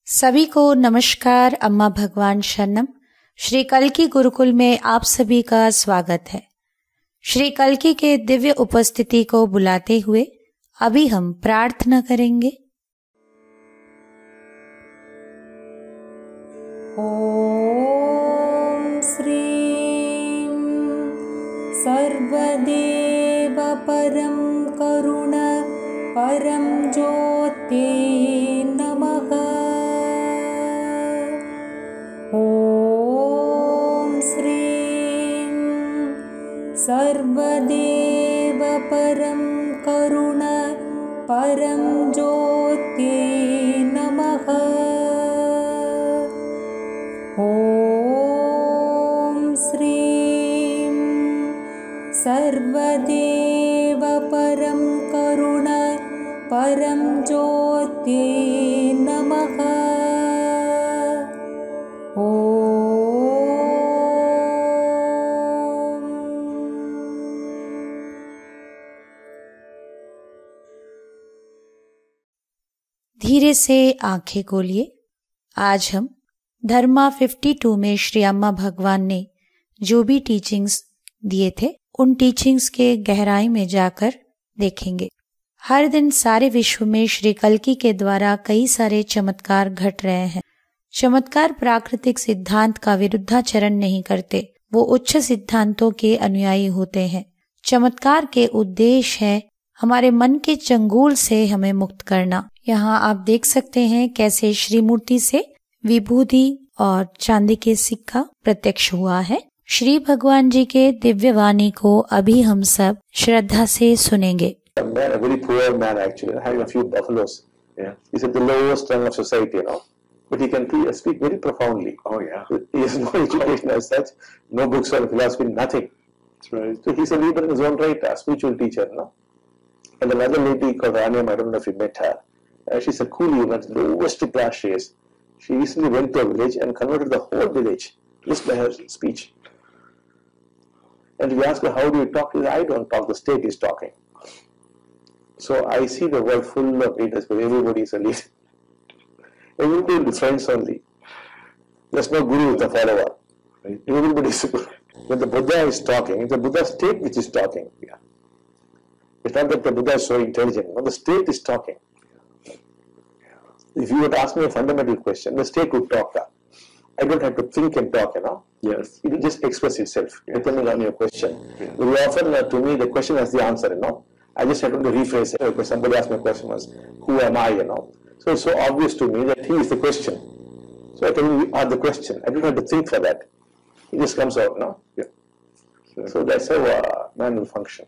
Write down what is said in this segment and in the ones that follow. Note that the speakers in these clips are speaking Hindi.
सभी को नमस्कार। अम्मा भगवान शरणम। श्री कल्की गुरुकुल में आप सभी का स्वागत है। श्री कल्की के दिव्य उपस्थिति को बुलाते हुए अभी हम प्रार्थना करेंगे। ओम श्रीं सर्वदेव परं करुण परं ज्योते नमः। ओम श्रीं सर्वदेव परं करुण परं ज्योते नमः। ओम श्रीं सर्वदेव परं करुण परं ज्योते नमः। धीरे से आंखें खोलिए। आज हम धर्मा 52 में श्री अम्मा भगवान ने जो भी टीचिंग्स दिए थे उन टीचिंग्स के गहराई में जाकर देखेंगे। हर दिन सारे विश्व में श्री कल्की के द्वारा कई सारे चमत्कार घट रहे हैं। चमत्कार प्राकृतिक सिद्धांत का विरुद्धाचरण नहीं करते, वो उच्च सिद्धांतों के अनुयायी होते हैं। चमत्कार के उद्देश्य है हमारे मन के चंगुल से हमें मुक्त करना। यहाँ आप देख सकते हैं कैसे श्री मूर्ति से विभूति और चांदी के सिक्का प्रत्यक्ष हुआ है। श्री भगवान जी के दिव्य वाणी को अभी हम सब श्रद्धा से सुनेंगे। A very poor man actually, having a few buffaloes. Yeah. He's at the lowest rung of society, but he can speak very profoundly. Oh yeah. He has no education as such, no books on philosophy, nothing. That's right. So he's a leader in his own right, a spiritual teacher, And another lady called Raniam, I don't know if you met her. She's a coolie, but the lowest class she is. She recently went to a village and converted the whole village just by her speech. And we asked her, how do you talk? She said, I don't talk, the state is talking. So I see the world full of leaders, but everybody is a leader. Everybody will be friends only. There's no guru with a follower. Right? Everybody is a guru. When the Buddha is talking, it's the Buddha state which is talking. Yeah. It's not that the Buddha is so intelligent. No, the state is talking. If you were to ask me a fundamental question, the state would talk. I don't have to think and talk, Yes. It will just express itself, depending on your question. Yeah. Very often, to me, the question has the answer, I just have to rephrase it. Because somebody asked me a question was, who am I, So it's so obvious to me that he is the question. So I tell you, you are the question. I don't have to think for that. It just comes out, Yeah. So that's how man will function.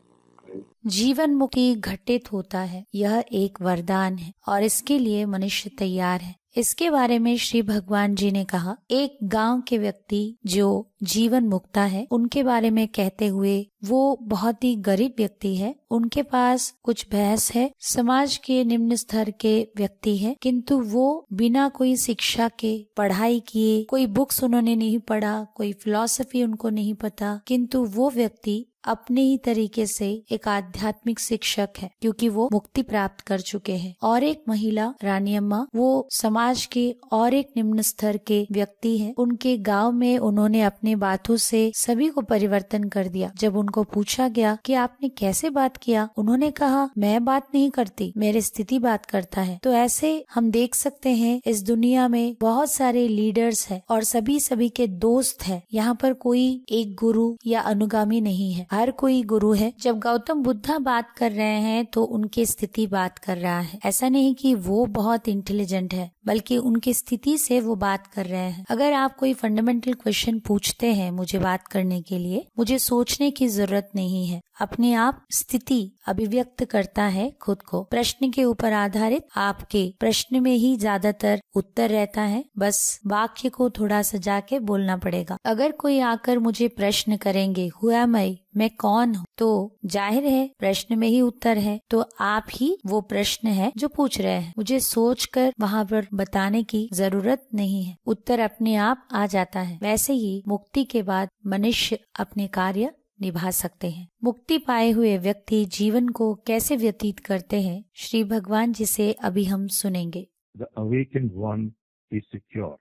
जीवन मुक्ति घटित होता है, यह एक वरदान है और इसके लिए मनुष्य तैयार है। इसके बारे में श्री भगवान जी ने कहा, एक गांव के व्यक्ति जो जीवन मुक्ता है उनके बारे में कहते हुए, वो बहुत ही गरीब व्यक्ति है, उनके पास कुछ भैंस है, समाज के निम्न स्तर के व्यक्ति है, किंतु वो बिना कोई शिक्षा के, पढ़ाई किए, कोई बुक्स उन्होंने नहीं पढ़ा, कोई फिलॉसफी उनको नहीं पता, किंतु वो व्यक्ति अपने ही तरीके से एक आध्यात्मिक शिक्षक है, क्योंकि वो मुक्ति प्राप्त कर चुके हैं। और एक महिला रानी अम्मा, वो समाज के और एक निम्न स्तर के व्यक्ति हैं। उनके गांव में उन्होंने अपने बातों से सभी को परिवर्तन कर दिया। जब उनको पूछा गया कि आपने कैसे बात किया, उन्होंने कहा, मैं बात नहीं करती, मेरी स्थिति बात करता है। तो ऐसे हम देख सकते हैं इस दुनिया में बहुत सारे लीडर्स हैं और सभी के दोस्त हैं। यहाँ पर कोई एक गुरु या अनुगामी नहीं है, हर कोई गुरु है। जब गौतम बुद्धा बात कर रहे हैं तो उनकी स्थिति बात कर रहा है। ऐसा नहीं कि वो बहुत इंटेलिजेंट है, बल्कि उनकी स्थिति से वो बात कर रहे हैं। अगर आप कोई फंडामेंटल क्वेश्चन पूछते हैं मुझे बात करने के लिए, मुझे सोचने की जरूरत नहीं है। अपने आप स्थिति अभिव्यक्त करता है खुद को। प्रश्न के ऊपर आधारित आपके प्रश्न में ही ज्यादातर उत्तर रहता है, बस वाक्य को थोड़ा सजा के बोलना पड़ेगा। अगर कोई आकर मुझे प्रश्न करेंगे, हुआ मैं कौन हूँ, तो जाहिर है प्रश्न में ही उत्तर है, तो आप ही वो प्रश्न है जो पूछ रहे हैं। मुझे सोचकर वहाँ पर बताने की जरूरत नहीं है, उत्तर अपने आप आ जाता है। वैसे ही मुक्ति के बाद मनुष्य अपने कार्य निभा सकते हैं। मुक्ति पाए हुए व्यक्ति जीवन को कैसे व्यतीत करते हैं, श्री भगवान जी से अभी हम सुनेंगे। The awakened one is secure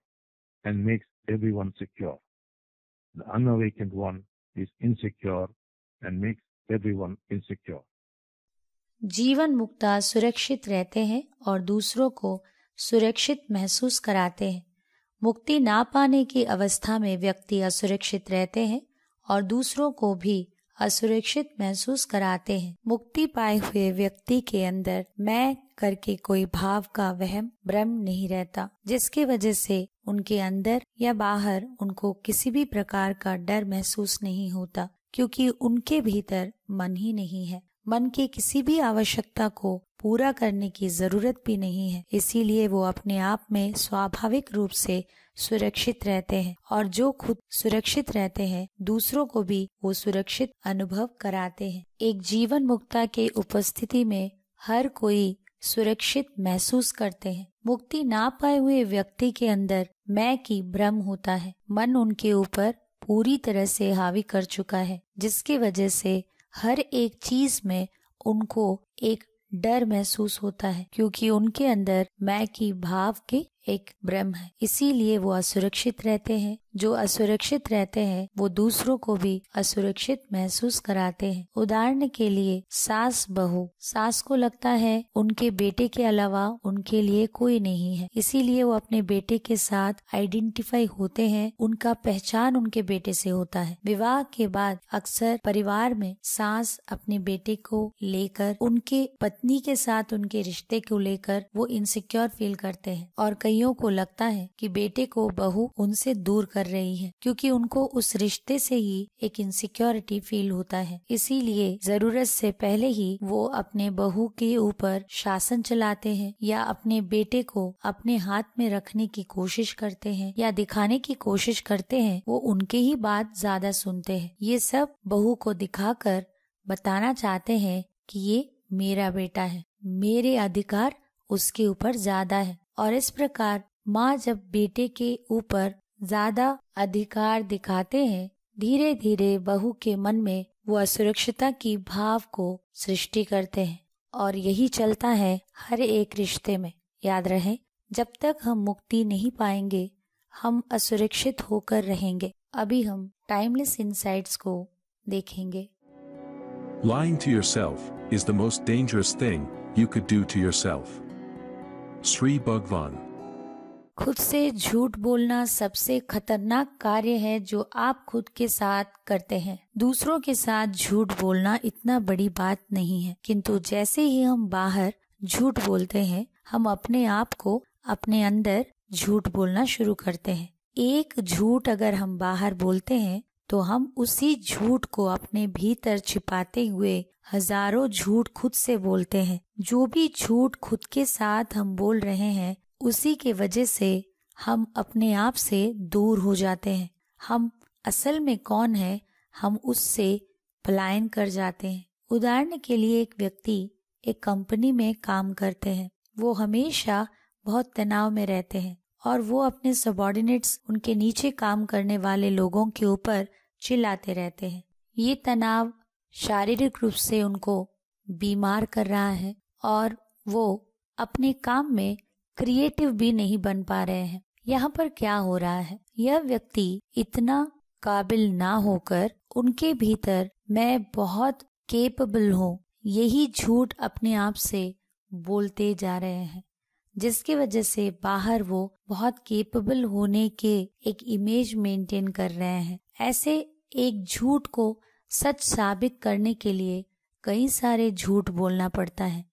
and makes everyone secure. The unawakened one is insecure and makes everyone insecure. जीवन मुक्ता सुरक्षित रहते हैं और दूसरों को सुरक्षित महसूस कराते हैं। मुक्ति ना पाने की अवस्था में व्यक्ति असुरक्षित रहते हैं और दूसरों को भी असुरक्षित महसूस कराते हैं। मुक्ति पाए हुए व्यक्ति के अंदर मैं करके कोई भाव का वहम भ्रम नहीं रहता, जिसकी वजह से उनके अंदर या बाहर उनको किसी भी प्रकार का डर महसूस नहीं होता, क्योंकि उनके भीतर मन ही नहीं है। मन की किसी भी आवश्यकता को पूरा करने की जरूरत भी नहीं है, इसीलिए वो अपने आप में स्वाभाविक रूप से सुरक्षित रहते हैं और जो खुद सुरक्षित रहते हैं दूसरों को भी वो सुरक्षित अनुभव कराते हैं। एक जीवन मुक्ता के उपस्थिति में हर कोई सुरक्षित महसूस करते हैं। मुक्ति ना पाए हुए व्यक्ति के अंदर मैं की भ्रम होता है। मन उनके ऊपर पूरी तरह से हावी कर चुका है, जिसकी वजह से हर एक चीज में उनको एक डर महसूस होता है, क्योंकि उनके अंदर मैं की भाव के एक भ्रम है। इसीलिए वो असुरक्षित रहते हैं। जो असुरक्षित रहते हैं वो दूसरों को भी असुरक्षित महसूस कराते हैं। उदाहरण के लिए सास बहू, सास को लगता है उनके बेटे के अलावा उनके लिए कोई नहीं है, इसीलिए वो अपने बेटे के साथ आइडेंटिफाई होते हैं। उनका पहचान उनके बेटे से होता है। विवाह के बाद अक्सर परिवार में सास अपने बेटे को लेकर, उनके पत्नी के साथ उनके रिश्ते को लेकर वो इनसिक्योर फील करते हैं और कईयों को लगता है कि बेटे को बहू उनसे दूर कर रही है, क्योंकि उनको उस रिश्ते से ही एक इनसिक्योरिटी फील होता है। इसीलिए जरूरत से पहले ही वो अपने बहू के ऊपर शासन चलाते हैं या अपने बेटे को अपने हाथ में रखने की कोशिश करते हैं या दिखाने की कोशिश करते हैं वो उनके ही बात ज्यादा सुनते हैं। ये सब बहू को दिखाकर बताना चाहते हैं कि ये मेरा बेटा है, मेरे अधिकार उसके ऊपर ज्यादा है। और इस प्रकार माँ जब बेटे के ऊपर ज्यादा अधिकार दिखाते हैं, धीरे धीरे बहू के मन में वो असुरक्षितता की भाव को सृष्टि करते हैं और यही चलता है हर एक रिश्ते में। याद रहे, जब तक हम मुक्ति नहीं पाएंगे हम असुरक्षित होकर रहेंगे। अभी हम टाइमलेस इनसाइट्स को देखेंगे। Lying to yourself is the most dangerous thing you could do to yourself. Shri भगवान। खुद से झूठ बोलना सबसे खतरनाक कार्य है जो आप खुद के साथ करते हैं। दूसरों के साथ झूठ बोलना इतना बड़ी बात नहीं है, किंतु जैसे ही हम बाहर झूठ बोलते हैं हम अपने आप को अपने अंदर झूठ बोलना शुरू करते हैं। एक झूठ अगर हम बाहर बोलते हैं तो हम उसी झूठ को अपने भीतर छिपाते हुए हजारों झूठ खुद से बोलते हैं। जो भी झूठ खुद के साथ हम बोल रहे हैं उसी के वजह से हम अपने आप से दूर हो जाते हैं। हम असल में कौन है हम उससे पलायन कर जाते हैं। उदाहरण के लिए एक व्यक्ति एक कंपनी में काम करते हैं, वो हमेशा बहुत तनाव में रहते हैं और वो अपने सबऑर्डिनेट्स, उनके नीचे काम करने वाले लोगों के ऊपर चिल्लाते रहते हैं। ये तनाव शारीरिक रूप से उनको बीमार कर रहा है और वो अपने काम में क्रिएटिव भी नहीं बन पा रहे हैं। यहाँ पर क्या हो रहा है, यह व्यक्ति इतना काबिल ना होकर उनके भीतर मैं बहुत केपेबल हूँ यही झूठ अपने आप से बोलते जा रहे हैं, जिसकी वजह से बाहर वो बहुत केपेबल होने के एक इमेज मेंटेन कर रहे हैं। ऐसे एक झूठ को सच साबित करने के लिए कई सारे झूठ बोलना पड़ता है,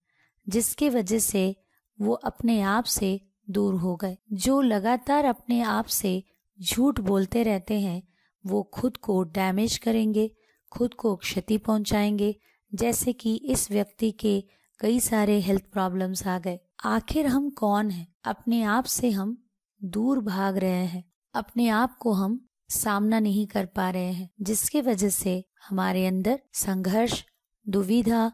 जिसकी वजह से वो अपने आप से दूर हो गए। जो लगातार अपने आप से झूठ बोलते रहते हैं वो खुद को डैमेज करेंगे, खुद को क्षति पहुंचाएंगे। जैसे कि इस व्यक्ति के कई सारे हेल्थ प्रॉब्लम्स आ गए। आखिर हम कौन हैं? अपने आप से हम दूर भाग रहे हैं, अपने आप को हम सामना नहीं कर पा रहे हैं, जिसकी वजह से हमारे अंदर संघर्ष, दुविधा,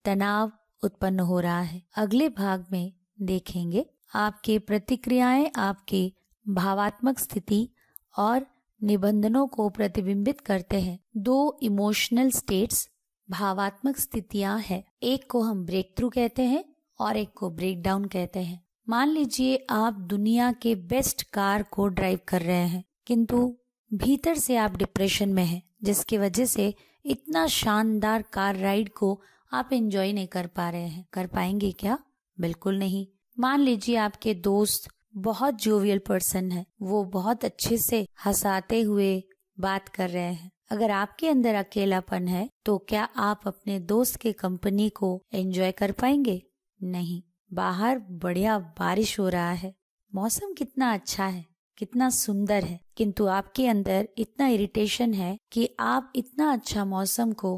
तनाव उत्पन्न हो रहा है। अगले भाग में देखेंगे आपके प्रतिक्रियाएं आपके भावात्मक स्थिति और निबंधनों को प्रतिबिंबित करते हैं। दो इमोशनल स्टेट्स, भावात्मक स्थितियां हैं। एक को हम ब्रेक थ्रू कहते हैं और एक को ब्रेक डाउन कहते हैं। मान लीजिए आप दुनिया के बेस्ट कार को ड्राइव कर रहे हैं, किंतु भीतर से आप डिप्रेशन में हैं, जिसकी वजह से इतना शानदार कार राइड को आप एंजॉय नहीं कर पा रहे हैं। कर पाएंगे क्या? बिल्कुल नहीं। मान लीजिए आपके दोस्त बहुत जोवियल पर्सन है, वो बहुत अच्छे से हंसाते हुए बात कर रहे हैं। अगर आपके अंदर अकेलापन है तो क्या आप अपने दोस्त के कंपनी को एंजॉय कर पाएंगे? नहीं। बाहर बढ़िया बारिश हो रहा है, मौसम कितना अच्छा है, कितना सुंदर है, किंतु आपके अंदर इतना इरिटेशन है कि आप इतना अच्छा मौसम को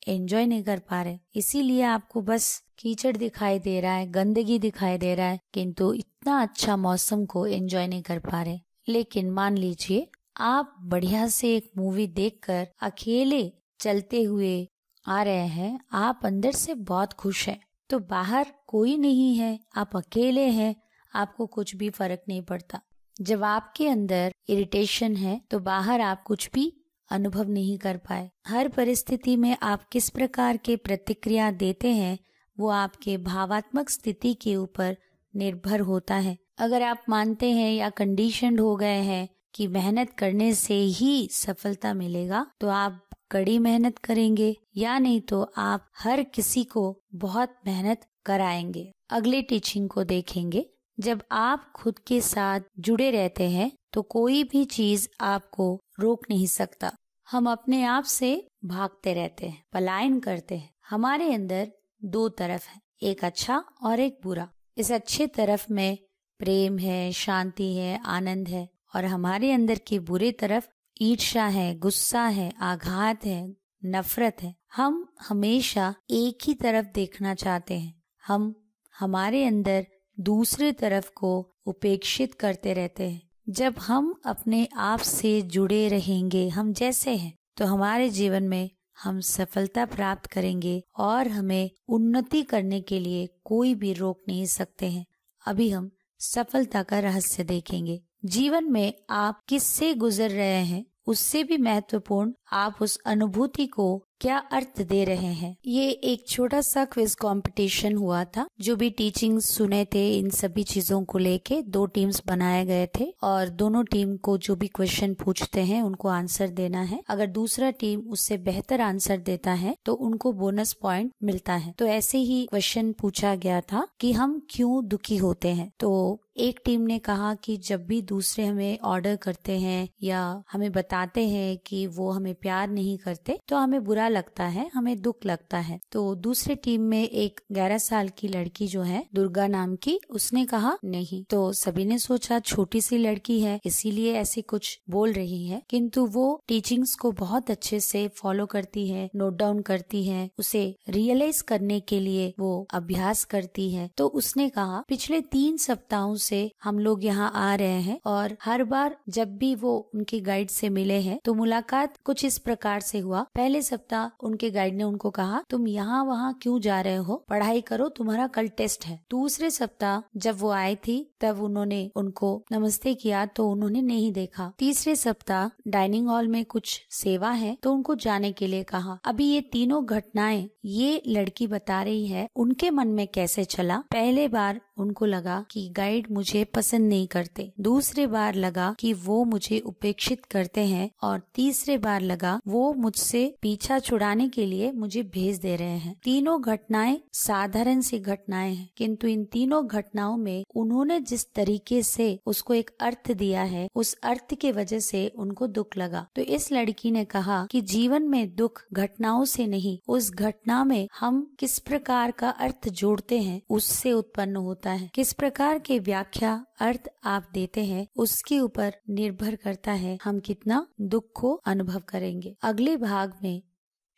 एंजॉय नहीं कर पा रहे। इसीलिए आपको बस कीचड़ दिखाई दे रहा है, गंदगी दिखाई दे रहा है, किंतु इतना अच्छा मौसम को एंजॉय नहीं कर पा रहे। लेकिन मान लीजिए आप बढ़िया से एक मूवी देखकर अकेले चलते हुए आ रहे हैं, आप अंदर से बहुत खुश हैं, तो बाहर कोई नहीं है, आप अकेले हैं, आपको कुछ भी फर्क नहीं पड़ता। जब आपके अंदर इरिटेशन है तो बाहर आप कुछ भी अनुभव नहीं कर पाए। हर परिस्थिति में आप किस प्रकार के प्रतिक्रिया देते हैं वो आपके भावात्मक स्थिति के ऊपर निर्भर होता है। अगर आप मानते हैं या कंडीशनड हो गए हैं कि मेहनत करने से ही सफलता मिलेगा, तो आप कड़ी मेहनत करेंगे, या नहीं तो आप हर किसी को बहुत मेहनत कराएंगे। अगले टीचिंग को देखेंगे। जब आप खुद के साथ जुड़े रहते हैं तो कोई भी चीज आपको रोक नहीं सकता। हम अपने आप से भागते रहते हैं, पलायन करते हैं। हमारे अंदर दो तरफ है, एक अच्छा और एक बुरा। इस अच्छे तरफ में प्रेम है, शांति है, आनंद है, और हमारे अंदर की बुरे तरफ ईर्ष्या है, गुस्सा है, आघात है, नफरत है। हम हमेशा एक ही तरफ देखना चाहते हैं। हम हमारे अंदर दूसरे तरफ को उपेक्षित करते रहते हैं। जब हम अपने आप से जुड़े रहेंगे, हम जैसे हैं, तो हमारे जीवन में हम सफलता प्राप्त करेंगे और हमें उन्नति करने के लिए कोई भी रोक नहीं सकते हैं। अभी हम सफलता का रहस्य देखेंगे। जीवन में आप किससे गुजर रहे हैं उससे भी महत्वपूर्ण आप उस अनुभूति को क्या अर्थ दे रहे हैं। ये एक छोटा सा क्विज कंपटीशन हुआ था। जो भी टीचिंग सुने थे इन सभी चीजों को लेके दो टीम्स बनाए गए थे और दोनों टीम को जो भी क्वेश्चन पूछते हैं उनको आंसर देना है। अगर दूसरा टीम उससे बेहतर आंसर देता है तो उनको बोनस पॉइंट मिलता है। तो ऐसे ही क्वेश्चन पूछा गया था कि हम क्यों दुखी होते हैं। तो एक टीम ने कहा कि जब भी दूसरे हमें ऑर्डर करते हैं या हमें बताते हैं कि वो हमें प्यार नहीं करते तो हमें बुरा लगता है, हमें दुख लगता है। तो दूसरे टीम में एक 11 साल की लड़की जो है दुर्गा नाम की, उसने कहा नहीं। तो सभी ने सोचा छोटी सी लड़की है इसीलिए ऐसे कुछ बोल रही है, किंतु वो टीचिंग्स को बहुत अच्छे से फॉलो करती है, नोट डाउन करती है, उसे रियलाइज करने के लिए वो अभ्यास करती है। तो उसने कहा पिछले 3 सप्ताहों से हम लोग यहाँ आ रहे हैं और हर बार जब भी वो उनके गाइड से मिले हैं तो मुलाकात कुछ इस प्रकार से हुआ। पहले सप्ताह उनके गाइड ने उनको कहा तुम यहाँ वहाँ क्यों जा रहे हो, पढ़ाई करो, तुम्हारा कल टेस्ट है। दूसरे सप्ताह जब वो आई थी तब उन्होंने उनको नमस्ते किया तो उन्होंने नहीं देखा। तीसरे सप्ताह डाइनिंग हॉल में कुछ सेवा है तो उनको जाने के लिए कहा। अभी ये तीनों घटनाएं ये लड़की बता रही है उनके मन में कैसे चला। पहले बार उनको लगा कि गाइड मुझे पसंद नहीं करते, दूसरे बार लगा कि वो मुझे उपेक्षित करते हैं और तीसरे बार लगा वो मुझसे पीछा छुड़ाने के लिए मुझे भेज दे रहे हैं। तीनों घटनाएं साधारण सी घटनाएं हैं, किंतु इन तीनों घटनाओं में उन्होंने जिस तरीके से उसको एक अर्थ दिया है उस अर्थ के वजह से उनको दुख लगा। तो इस लड़की ने कहा कि जीवन में दुख घटनाओं से नहीं, उस घटना में हम किस प्रकार का अर्थ जोड़ते हैं उससे उत्पन्न होता है। किस प्रकार के व्याख्या अर्थ आप देते हैं उसके ऊपर निर्भर करता है हम कितना दुख को अनुभव करेंगे। अगले भाग में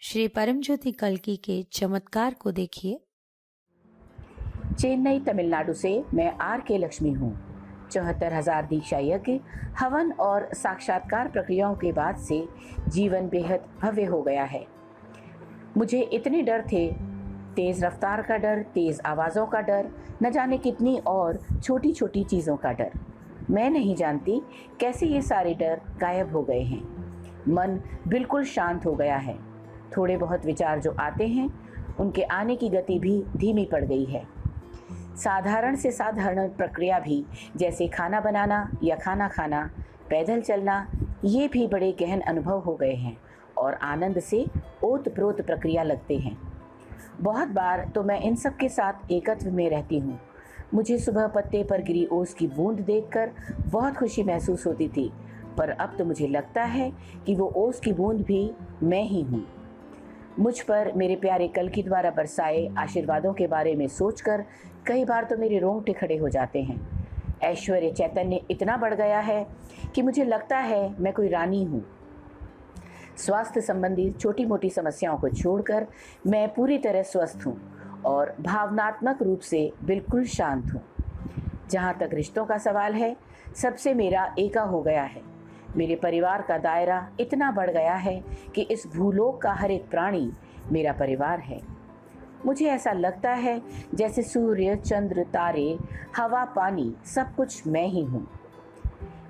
श्री परमज्योति कल्की के चमत्कार को देखिए। चेन्नई तमिलनाडु से मैं R.K. लक्ष्मी हूँ। 74,000 दीक्षा यज्ञ, हवन और साक्षात्कार प्रक्रियाओं के बाद से जीवन बेहद भव्य हो गया है। मुझे इतने डर थे, तेज रफ्तार का डर, तेज आवाज़ों का डर, न जाने कितनी और छोटी छोटी चीज़ों का डर। मैं नहीं जानती कैसे ये सारे डर गायब हो गए हैं। मन बिल्कुल शांत हो गया है। थोड़े बहुत विचार जो आते हैं उनके आने की गति भी धीमी पड़ गई है। साधारण से साधारण प्रक्रिया भी, जैसे खाना बनाना या खाना खाना, पैदल चलना, ये भी बड़े गहन अनुभव हो गए हैं और आनंद से ओत-प्रोत प्रक्रिया लगते हैं। बहुत बार तो मैं इन सब के साथ एकत्व में रहती हूँ। मुझे सुबह पत्ते पर गिरी ओस की बूंद देखकर बहुत खुशी महसूस होती थी, पर अब तो मुझे लगता है कि वो ओस की बूंद भी मैं ही हूँ। मुझ पर मेरे प्यारे कल्कि द्वारा बरसाए आशीर्वादों के बारे में सोचकर कई बार तो मेरे रोंगटे खड़े हो जाते हैं। ऐश्वर्य चैतन्य इतना बढ़ गया है कि मुझे लगता है मैं कोई रानी हूँ। स्वास्थ्य संबंधी छोटी मोटी समस्याओं को छोड़कर मैं पूरी तरह स्वस्थ हूँ और भावनात्मक रूप से बिल्कुल शांत हूँ। जहाँ तक रिश्तों का सवाल है, सबसे मेरा एका हो गया है। मेरे परिवार का दायरा इतना बढ़ गया है कि इस भूलोक का हर एक प्राणी मेरा परिवार है। मुझे ऐसा लगता है जैसे सूर्य, चंद्र, तारे, हवा, पानी सब कुछ मैं ही हूँ।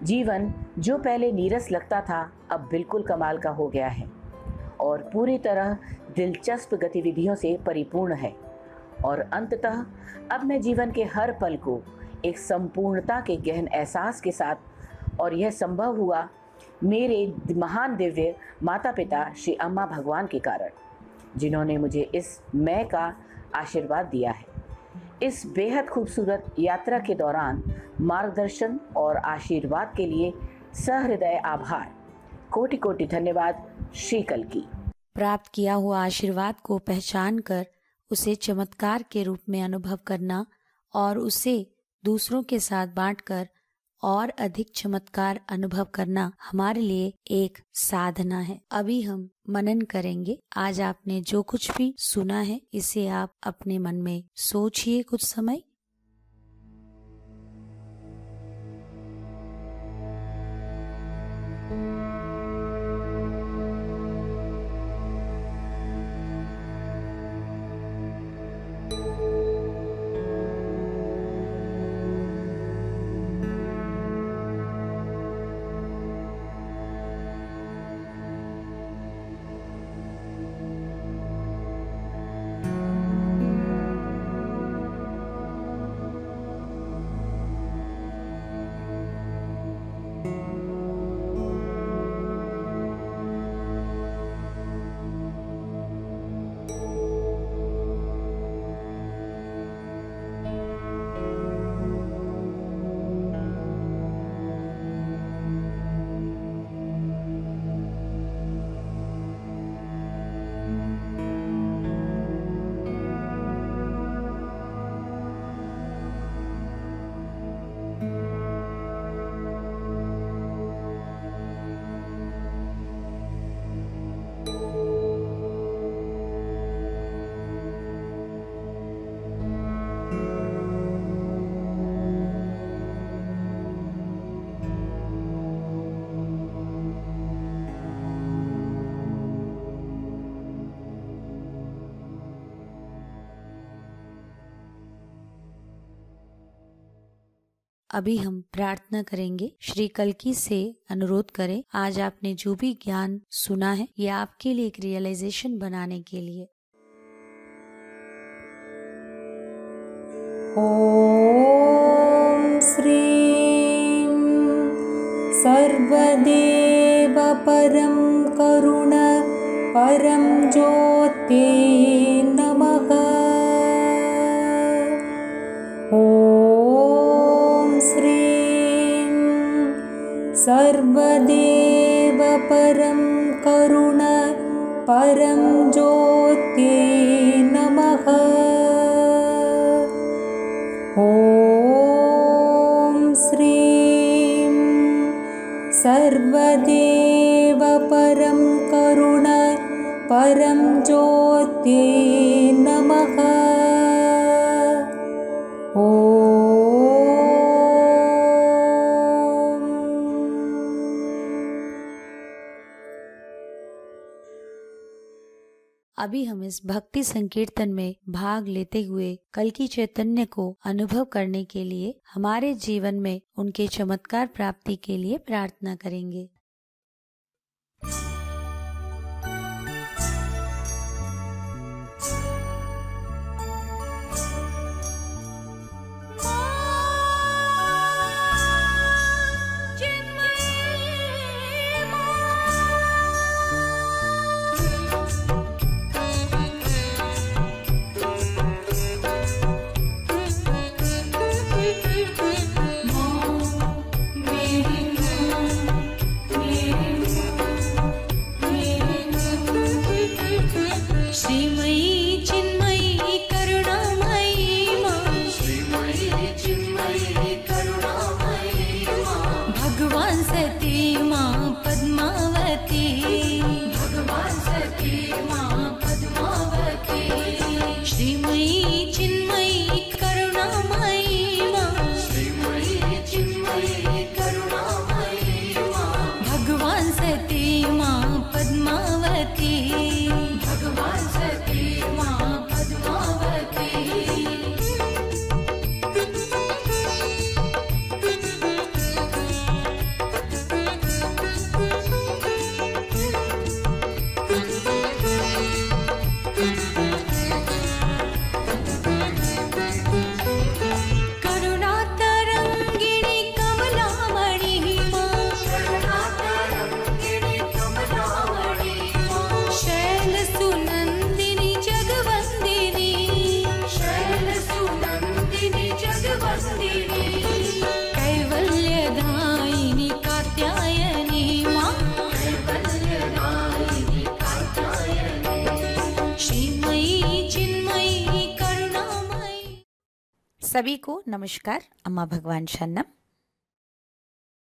जीवन जो पहले नीरस लगता था, अब बिल्कुल कमाल का हो गया है और पूरी तरह दिलचस्प गतिविधियों से परिपूर्ण है। और अंततः अब मैं जीवन के हर पल को एक संपूर्णता के गहन एहसास के साथ, और यह संभव हुआ मेरे महान दिव्य माता पिता श्री अम्मा भगवान के कारण, जिन्होंने मुझे इस मैं का आशीर्वाद दिया है। इस बेहद खूबसूरत यात्रा के दौरान मार्गदर्शन और आशीर्वाद के लिए सहृदय आभार। कोटि कोटि धन्यवाद श्री कल्कि। प्राप्त किया हुआ आशीर्वाद को पहचान कर उसे चमत्कार के रूप में अनुभव करना और उसे दूसरों के साथ बांटकर और अधिक चमत्कार अनुभव करना हमारे लिए एक साधना है। अभी हम मनन करेंगे। आज आपने जो कुछ भी सुना है, इसे आप अपने मन में सोचिए कुछ समय। अभी हम प्रार्थना करेंगे। श्री कल्कि से अनुरोध करें, आज आपने जो भी ज्ञान सुना है, ये आपके लिए एक रियलाइजेशन बनाने के लिए। ॐ श्रीं सर्वदेव परं करुण परं ज्योते नमः। ॐ श्रीं सर्वदेव परं करुण परं ज्योते नमः। ॐ श्रीं सर्वदेव परं करुण परं ज्योते नमः। अभी हम इस भक्ति संकीर्तन में भाग लेते हुए कल्कि चैतन्य को अनुभव करने के लिए हमारे जीवन में उनके चमत्कार प्राप्ति के लिए प्रार्थना करेंगे। सभी को नमस्कार। अम्मा भगवान शरणम।